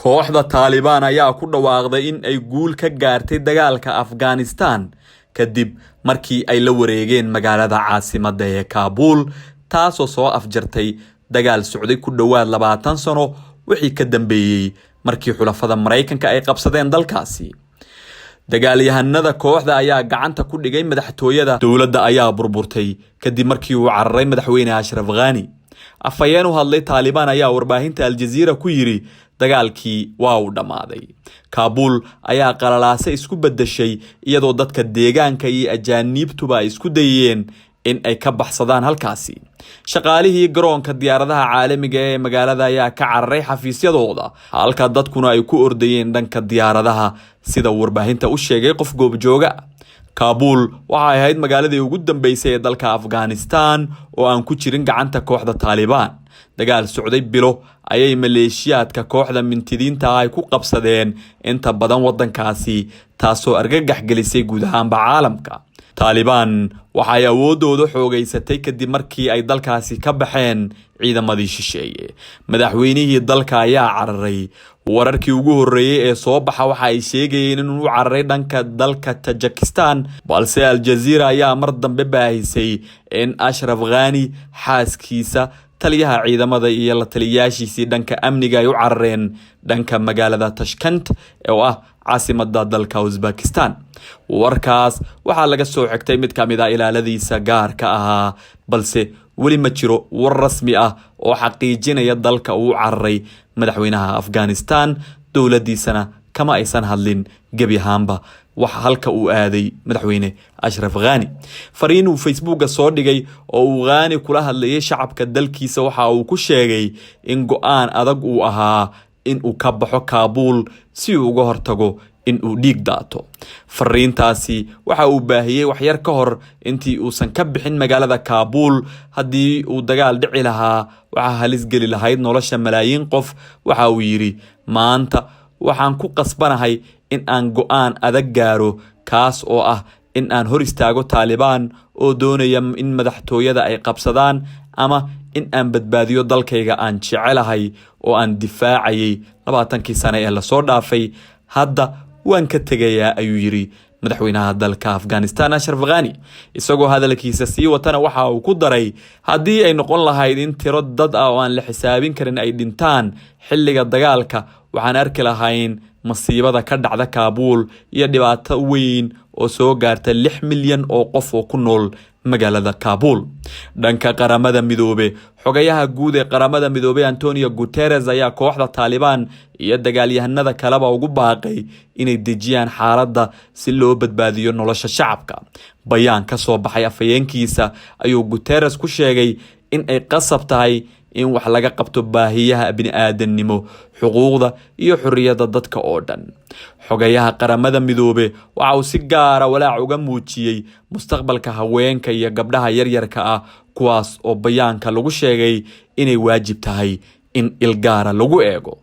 kooxda Taliban ayaa ku dhawaaqday in ay guul ka gaartay dagaalka Afghanistan kadib markii ay la wareegeen magaalada caasimadda ee Kabul taasoo soo afjartay dagaal socday ku dhawaad 20 sano wixii ka dambeeyay markii xulafada Mareykanka ay qabsadeen dalkaasi. dagaalyahanada kooxda ayaa gacanta ku dhigay madaxtooyada dowladda ayaa burburtay kadib markii uu cararay madaxweyne Ashraf Ghani. afayeen u hadlay Taliban ayaa warbaahinta Al Jazeera ku yiri dagaalkii waa uu dhamaaday. Kabul ayaa qalalaasay isku bedeshay iyadoo dadka deegaanka iyo ajaanibtuba ay isku dayeen in ay ka baxsadaan halkaasi. shaqaalihii garoonka diyaaradaha caalamiga ee magaalada ayaa ka cararay xafiisyadooda halka dadkuna ay ku ordayeen dhanka diyaaradaha sida warbaahinta u sheegay qof goobjooga. Kabul waxay ahayd magaaladii ugu dambeysay ee dalka Afghanistan oo aan ku jirin gacanta kooxda Taliban. dagaal socday bilo ayay maleeshiyaadka kooxda mintidiinta ay ku qabsadeen inta badan wadankaasi taasoo argagax gelisay guud ahaanba caalamka. Taliban waxay awoodooda xoogaysatay kadib markii ay dalkaasi ka baxeen ciidamadii shisheeye. madaxweynihii dalka ayaa cararay. wararkii ugu horeeyay ee soo baxa waxa ay sheegayeen in uu cararay dhanka dalka Tajikistan, balse Al Jazeera ayaa mar dambe baahisay in Ashraf Ghani xaaskiisa taliyaha ciidamada iyo la taliyaashiisii dhanka amniga ay u carareen dhanka magaalada Tashkent oo ah caasimadda dalka Uzbekistan. warkaas waxaa laga soo xigtay mid ka mid ah ilaaladiisa gaarka ahaa, balse weli ma jiro war rasmi ah oo xaqiijinaya dalka uu cararay madaxweynaha Afghanistan. dowladiisana kama aysan hadlin gebi ahaanba waxa halka uu aaday madaxweyne Ashraf Ghani. fariin uu Facebooka soo dhigay oo uu Ghani kula hadlayay shacabka dalkiisa waxa uu ku sheegay in go'aan adag uu ahaa in uu ka baxo Kabul si uu uga hortago in uu dhiig daato. fariintaasi waxa uu baahiyay wax yar ka hor intii uusan ka bixin magaalada Kabul. haddii uu dagaal dhici lahaa waxa halis geli lahayd nolosha malaayiin qof. waxa uu yiri maanta waxaan ku qasbanahay in aan go'aan adag gaaro kaas oo ah in aan hor istaago Taliban oo doonaya in madaxtooyada ay qabsadaan ama in aan badbaadiyo dalkayga aan jecelahay oo aan difaacayay 20 sano ee la soo dhaafay. hadda waan ka tegayaa ayuu yiri madaxweynaha dalka Afghanistan Ashraf Ghani. isagoo hadalkiisa sii watana waxa uu ku daray haddii ay noqon lahayd in tiro dad ah oo aan la xisaabin karin ay dhintaan xilliga dagaalka waxaan arki lahayn masiibada ka dhacda Kabul iyo dhibaato weyn oo soo gaarta 6 milyan oo qof oo ku nool magaalada Kabul. dhanka qaramada midoobe xogayaha guud ee qaramada midoobe Antonio Guterres ayaa kooxda Taliban iyo dagaalyahanada kaleba ugu baaqay inay dejiyaan xaaladda si loo badbaadiyo nolosha shacabka. bayaan ka soo baxay afayeenkiisa ayuu Guterres ku sheegay in ay qasab tahay in wax laga qabto baahiyaha bini'aadanimo, xuquuqda iyo xorriyadda dadka oo dhan. xogayaha qaramada midoobe waxa uu si gaar ah walaac uga muujiyay mustaqbalka haweenka iyo gabdhaha yaryarka ah kuwaas oo bayaanka lagu sheegay inay waajib tahay in il gaara lagu eego.